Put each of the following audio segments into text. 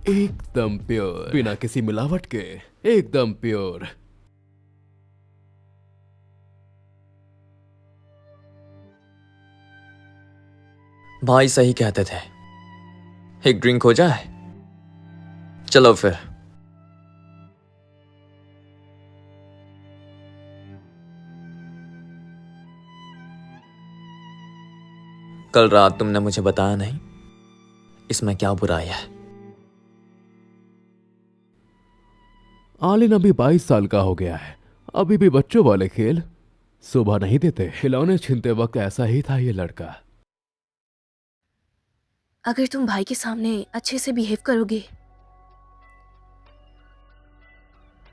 एकदम प्योर, बिना किसी मिलावट के, एकदम प्योर। भाई सही कहते थे। एक ड्रिंक हो जाए? चलो फिर। कल रात तुमने मुझे बताया नहीं, इसमें क्या बुराई है? आलिन अभी 22 साल का हो गया है, अभी भी बच्चों वाले खेल सुबह नहीं देते। खिलौने छीनते वक्त ऐसा ही था ये लड़का। अगर तुम भाई के सामने अच्छे से बिहेव करोगे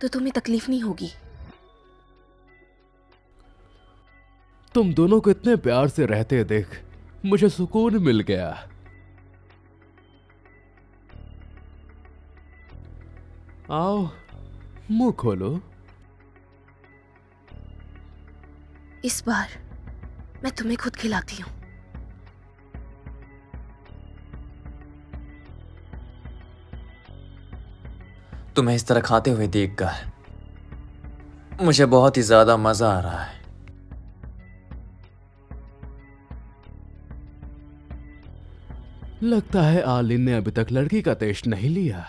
तो तुम्हें तकलीफ नहीं होगी। तुम दोनों को इतने प्यार से रहते देख मुझे सुकून मिल गया। आओ, मुंह खोलो। इस बार मैं तुम्हें खुद खिलाती हूँ। तुम्हें इस तरह खाते हुए देखकर मुझे बहुत ही ज्यादा मजा आ रहा है। लगता है आलिन ने अभी तक लड़की का टेस्ट नहीं लिया।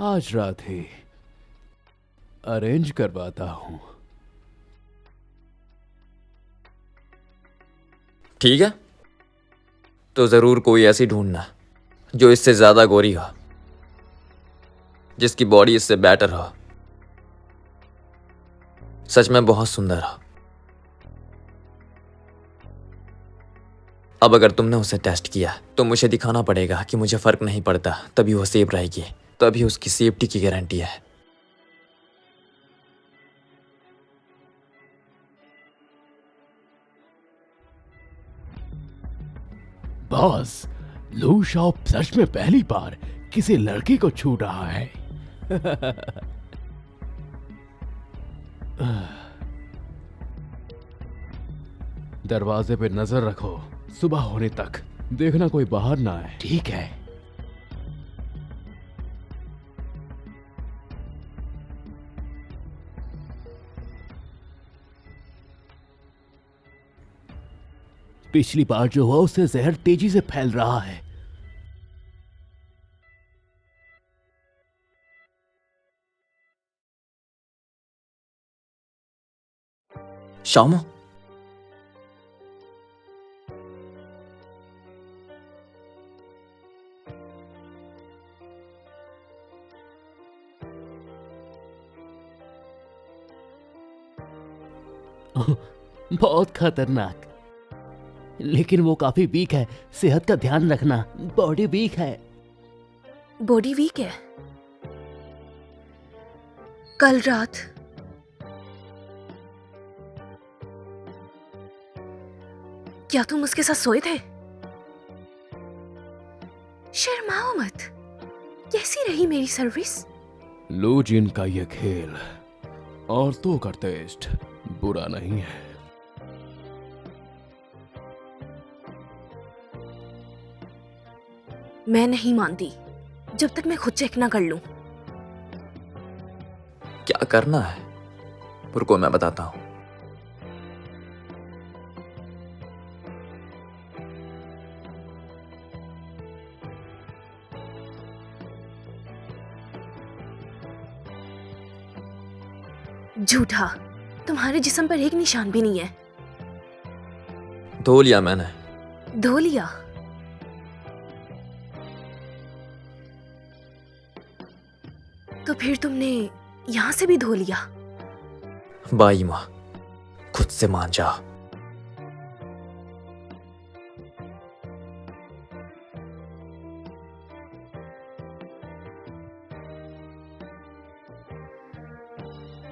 आज रात ही अरेंज करवाता हूं। ठीक है, तो जरूर कोई ऐसी ढूंढना जो इससे ज्यादा गोरी हो, जिसकी बॉडी इससे बेटर हो, सच में बहुत सुंदर हो। अब अगर तुमने उसे टेस्ट किया तो मुझे दिखाना पड़ेगा कि मुझे फर्क नहीं पड़ता, तभी वो सेफ रहेगी, तभी उसकी सेफ्टी की गारंटी है। बॉस, लू शॉप सच में पहली बार किसी लड़की को छू रहा है। दरवाजे पे नजर रखो, सुबह होने तक देखना कोई बाहर ना आए, ठीक है? पिछली बार जो हुआ उससे जहर तेजी से फैल रहा है। शामो, बहुत खतरनाक, लेकिन वो काफी वीक है, सेहत का ध्यान रखना, बॉडी वीक है। बॉडी वीक है? कल रात क्या तुम उसके साथ सोए थे? शर्माओ मत। कैसी रही मेरी सर्विस? लू जिन का ये खेल औरतों का टेस्ट बुरा नहीं है। मैं नहीं मानती जब तक मैं खुद चेक ना कर लूं। क्या करना है? रुको, मैं बताता हूं। झूठा, तुम्हारे जिस्म पर एक निशान भी नहीं है। धो लिया मैंने। धो लिया? तो फिर तुमने यहां से भी धो लिया? बाई माँ, खुद से मान जाओ।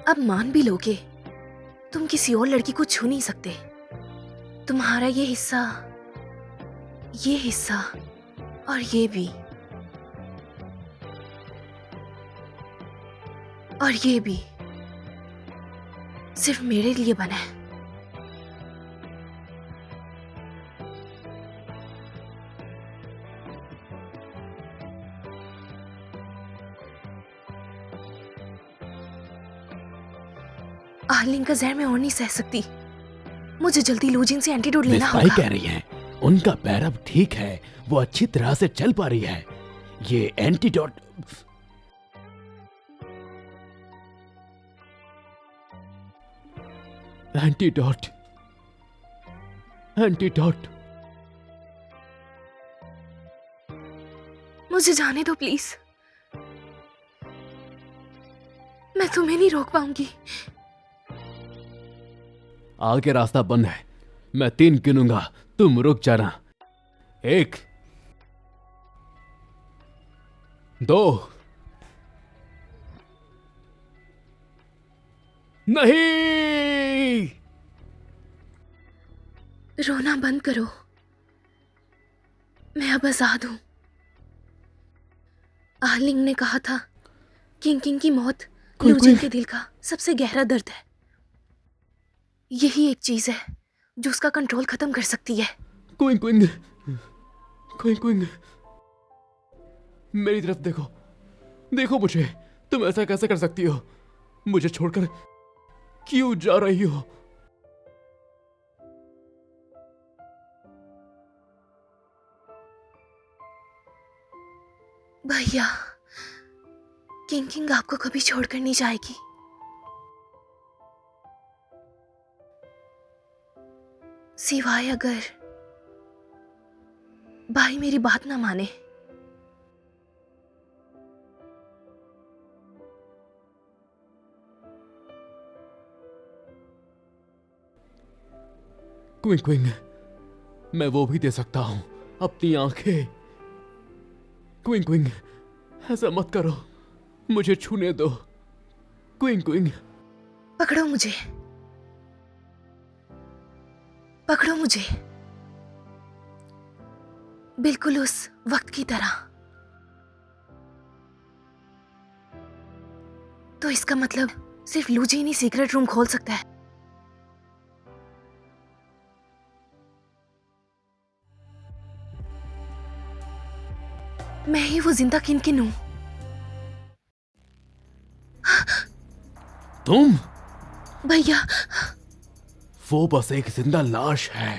अब मान भी लोगे तुम किसी और लड़की को छू नहीं सकते। तुम्हारा ये हिस्सा और ये भी, और ये भी सिर्फ मेरे लिए बना है। आर्लिंग का जहर मैं और नहीं सह सकती। मुझे जल्दी लूजिन से एंटीडोट मिस लेना पाई होगा। कह रही हैं, उनका पैर अब ठीक है, वो अच्छी तरह से चल पा रही है। ये एंटीडोट एंटीडोट एंटीडोट मुझे जाने दो प्लीज, मैं तुम्हें नहीं रोक पाऊंगी। आगे रास्ता बंद है, मैं 3 गिनूंगा, तुम रुक जाना। 1 2 नहीं। रोना बंद करो, मैं अब आजाद हूं। आर्लिंग ने कहा था किंग की मौत लूजिन के दिल का सबसे गहरा दर्द है। यही एक चीज है जो उसका कंट्रोल खत्म कर सकती है। क्विंग क्विंग क्विंग क्विंग, मेरी तरफ देखो, देखो मुझे। तुम ऐसा कैसे कर सकती हो? मुझे छोड़कर क्यों जा रही हो? भैया, किंग आपको कभी छोड़कर नहीं जाएगी। सिवाय अगर भाई मेरी बात ना माने। क्विंग क्विंग, मैं वो भी दे सकता हूं, अपनी आंखें। क्विंग क्विंग, ऐसा मत करो, मुझे छूने दो। क्विंग क्विंग, पकड़ो मुझे, पकड़ो मुझे, बिल्कुल उस वक्त की तरह। तो इसका मतलब सिर्फ लूजिन ही सीक्रेट रूम खोल सकता है। मैं ही वो जिंदा किन हूं। तुम? भैया, वो बस एक जिंदा लाश है।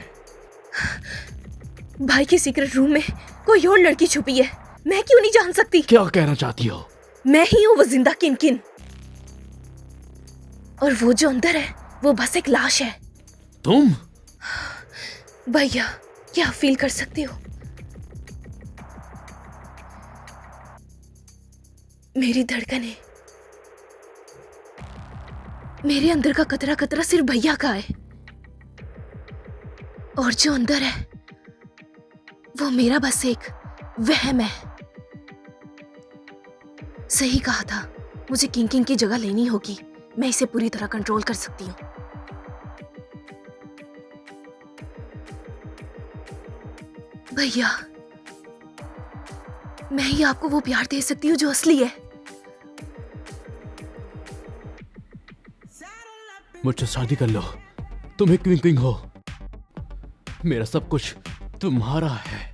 भाई के सीक्रेट रूम में कोई और लड़की छुपी है, मैं क्यों नहीं जान सकती? क्या कहना चाहती हो? मैं ही हूं वो जिंदा किन और वो जो अंदर है वो बस एक लाश है। तुम? भैया, क्या आप फील कर सकते हो? मेरी धड़कनें, मेरे अंदर का कतरा कतरा सिर्फ भैया का है, और जो अंदर है वो मेरा बस एक वहम है। सही कहा था, मुझे किंग की जगह लेनी होगी। मैं इसे पूरी तरह कंट्रोल कर सकती हूँ। भैया, मैं ही आपको वो प्यार दे सकती हूँ जो असली है। मुझसे शादी कर लो, तुम एक क्विंग हो, मेरा सब कुछ तुम्हारा है।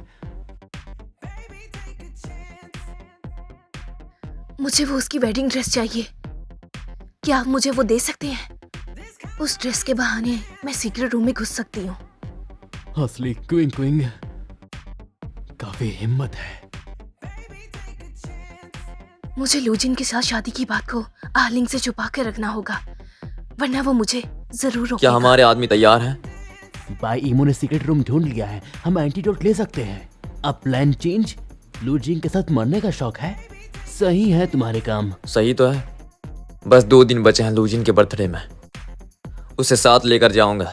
मुझे वो उसकी वेडिंग ड्रेस चाहिए, क्या आप मुझे वो दे सकते हैं? उस ड्रेस के बहाने मैं सीक्रेट रूम में घुस सकती हूँ। असली क्विंग काफी हिम्मत है। मुझे लूजिन के साथ शादी की बात को आर्लिंग से छुपा के रखना होगा, वरना वो मुझे जरूर रोकेगा। क्या हमारे आदमी तैयार हैं? भाई ईमो ने सीक्रेट रूम ढूंढ लिया है, हम एंटीडोट ले सकते हैं। अब प्लान चेंज। लूजिन के साथ मरने का शौक है? सही है तुम्हारे काम। सही तो है, बस 2 दिन बचे हैं लूजिन के बर्थडे में, उसे साथ लेकर जाऊंगा।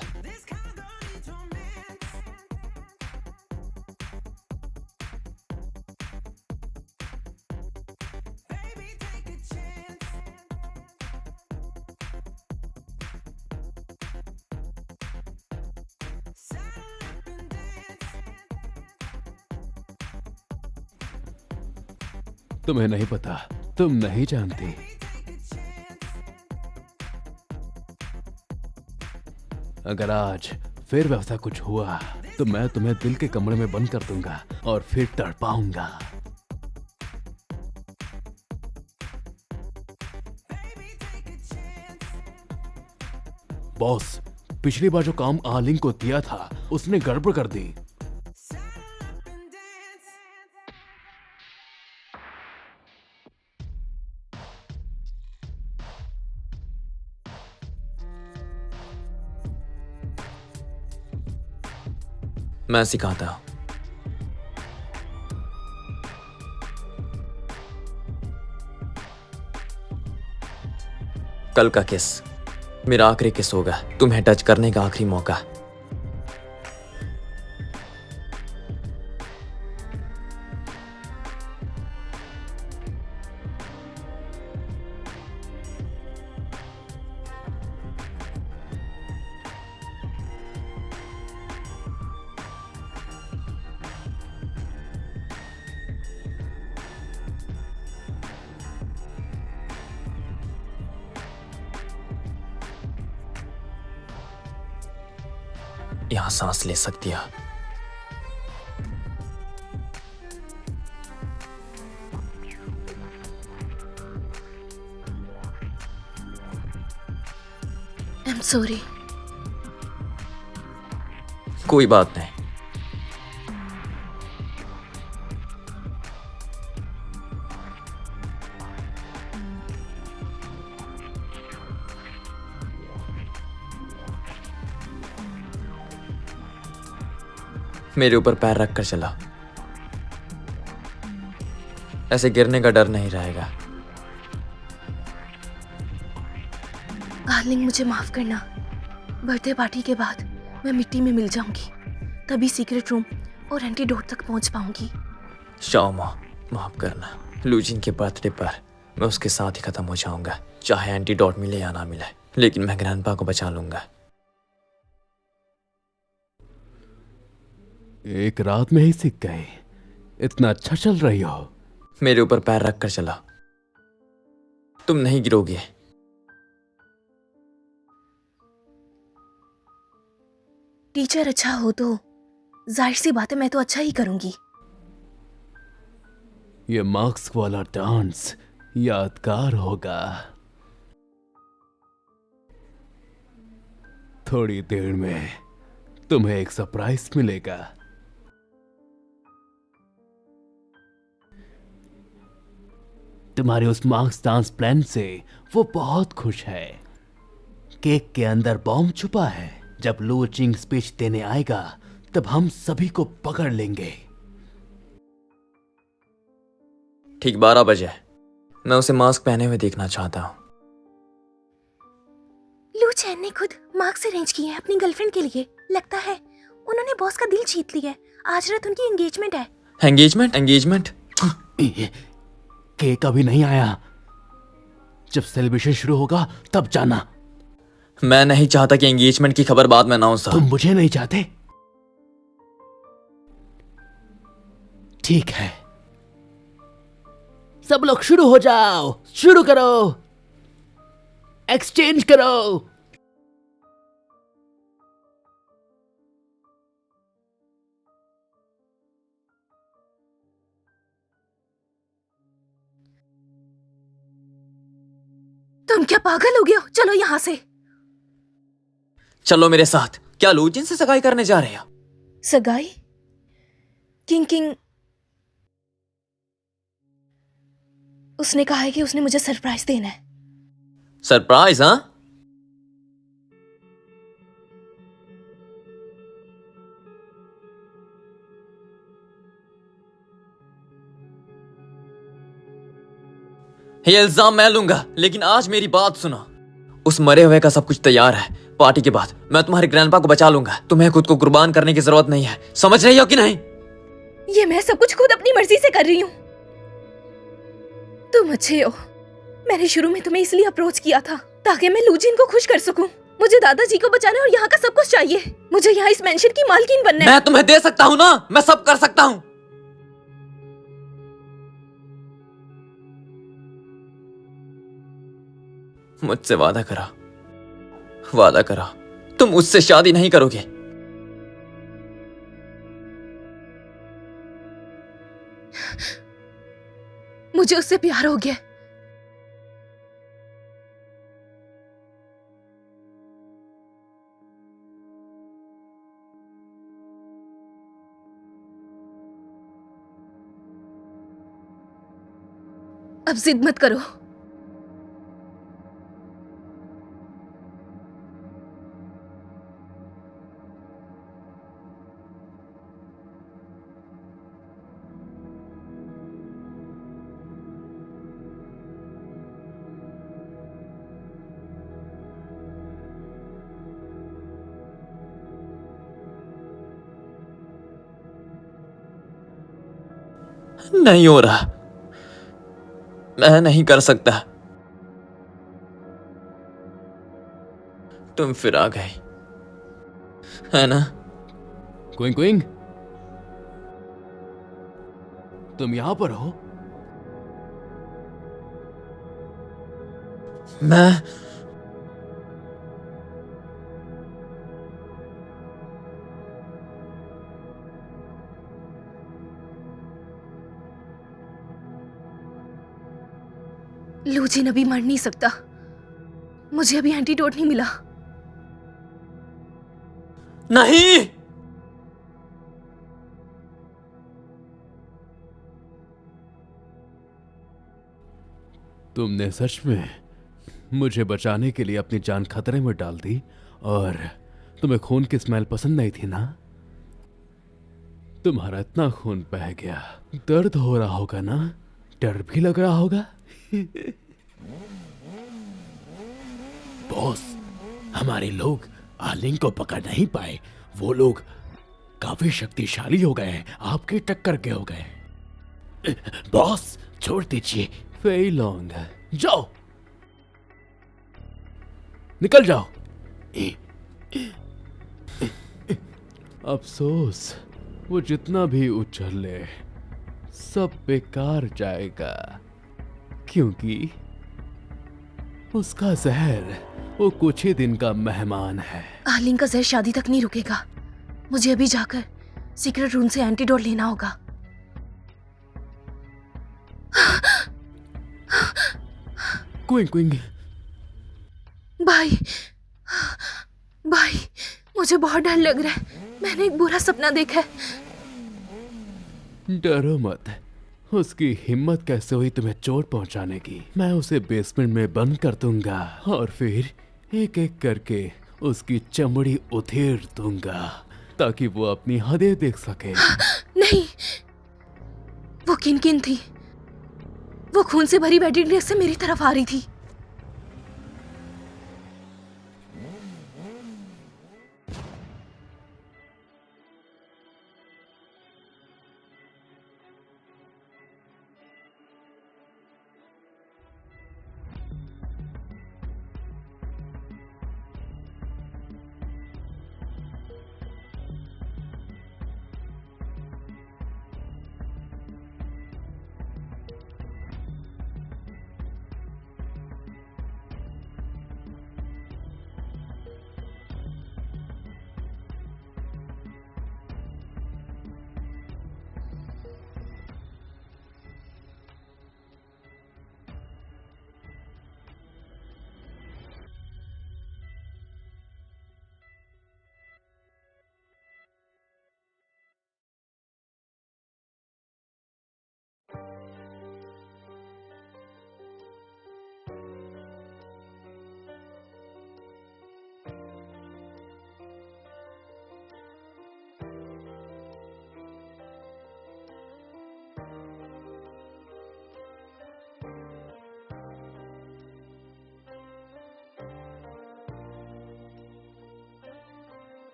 तुम्हें नहीं पता, तुम नहीं जानती। अगर आज फिर वैसा कुछ हुआ तो मैं तुम्हें दिल के कमरे में बंद कर दूंगा और फिर तड़पाऊंगा। बॉस, पिछली बार जो काम आलिंग को दिया था उसने गड़बड़ कर दी। मैं सिखाता हूँ। कल का किस मेरा आखिरी किस होगा, तुम्हें टच करने का आखिरी मौका। यहां सांस ले सकती है। I am sorry. कोई बात नहीं। मेरे ऊपर पैर रख कर चला, ऐसे गिरने का डर नहीं रहेगा। आलिंग, मुझे माफ करना। बर्थडे पार्टी के बाद मैं मिट्टी में मिल जाऊंगी, तभी सीक्रेट रूम और एंटीडोट तक पहुंच पाऊंगी। शाओमा, माफ करना। लूजिन के बर्थडे पर मैं उसके साथ ही खत्म हो जाऊंगा, चाहे एंटीडोट मिले या ना मिले, लेकिन मैं ग्रैंडपा को बचा लूंगा। एक रात में ही सीख गए, इतना अच्छा चल रही हो। मेरे ऊपर पैर रख कर चला, तुम नहीं गिरोगे। टीचर अच्छा हो तो जाहिर सी बात है मैं तो अच्छा ही करूंगी। ये मार्क्स वाला डांस यादगार होगा। थोड़ी देर में तुम्हें एक सरप्राइज मिलेगा। तुम्हारे उस मार्क्स डांस प्लान से वो बहुत खुश है। केक के अंदर बॉम्ब छुपा है। जब लू चिंग स्पीच देने आएगा तब हम सभी को पकड़ लेंगे। ठीक 12 बजे मैं उसे मास्क पहने हुए देखना चाहता हूँ। लू चैन ने खुद मार्क्स अरेंज किए हैं अपनी गर्लफ्रेंड के लिए। लगता है उन्होंने बॉस का दिल जीत लिया है। आज रात उनकी एंगेजमेंट है। एंगेजमेंट? एंगेजमेंट? केक अभी नहीं आया। जब सेलिब्रेशन शुरू होगा तब जाना। मैं नहीं चाहता कि एंगेजमेंट की खबर बाद में ना हो। तुम मुझे नहीं चाहते? ठीक है, सब लोग शुरू हो जाओ। शुरू करो, एक्सचेंज करो। तुम क्या पागल हो गए हो? चलो यहाँ से। चलो मेरे साथ। क्या लूजिन से सगाई करने जा रहे हो? सगाई? किंग किंग उसने कहा है कि उसने मुझे सरप्राइज देना है। सरप्राइज? हाँ, ये इल्जाम मैं लूंगा, लेकिन आज मेरी बात सुनो। उस मरे हुए का सब कुछ तैयार है। पार्टी के बाद मैं तुम्हारे ग्रैंडपा को बचा लूंगा। तुम्हें खुद को कुर्बान करने की जरूरत नहीं है। समझ रही हो कि नहीं? ये मैं सब कुछ खुद अपनी मर्जी से कर रही हूँ। तुम अच्छे हो। मैंने शुरू में तुम्हें इसलिए अप्रोच किया था ताकि मैं लूजिन को खुश कर सकूं। मुझे दादाजी को बचाना और यहाँ का सब कुछ चाहिए। मुझे यहाँ इस मेंशन की मालकिन बनना है। मैं तुम्हें दे सकता हूँ ना, मैं सब कर सकता हूँ। मुझसे वादा करो, वादा करो, तुम उससे शादी नहीं करोगे। मुझे उससे प्यार हो गया। अब जिद मत करो। नहीं हो रहा, मैं नहीं कर सकता। तुम फिर आ गई, है ना? क्विंग क्विंग, तुम यहां पर हो? मैं लूजिन अभी मर नहीं सकता। मुझे अभी एंटीडोट नहीं मिला। नहीं। तुमने सच में मुझे बचाने के लिए अपनी जान खतरे में डाल दी, और तुम्हें खून की स्मेल पसंद नहीं थी ना? तुम्हारा इतना खून बह गया, दर्द हो रहा होगा ना? डर भी लग रहा होगा। बॉस, हमारे लोग आलिंग को पकड़ नहीं पाए। वो लोग काफी शक्तिशाली हो गए हैं, आपकी टक्कर के हो गए। बॉस, छोड़ दीजिए। फेई लॉन्ग, जाओ, निकल जाओ। अफसोस, वो जितना भी उछले सब बेकार जाएगा, क्योंकि उसका जहर वो कुछ ही दिन का मेहमान है। आलिंग का जहर शादी तक नहीं रुकेगा। मुझे अभी जाकर सीक्रेट रूम से एंटीडोट लेना होगा। क्विंग क्विंग, भाई, भाई, मुझे बहुत डर लग रहा है। मैंने एक बुरा सपना देखा है। डरो मत। उसकी हिम्मत कैसे हुई तुम्हें चोट पहुंचाने की? मैं उसे बेसमेंट में बंद कर दूंगा और फिर एक एक करके उसकी चमड़ी उधेड़ दूंगा ताकि वो अपनी हदें देख सके। नहीं, वो किन किन थी? वो खून से भरी बैटरी से मेरी तरफ आ रही थी।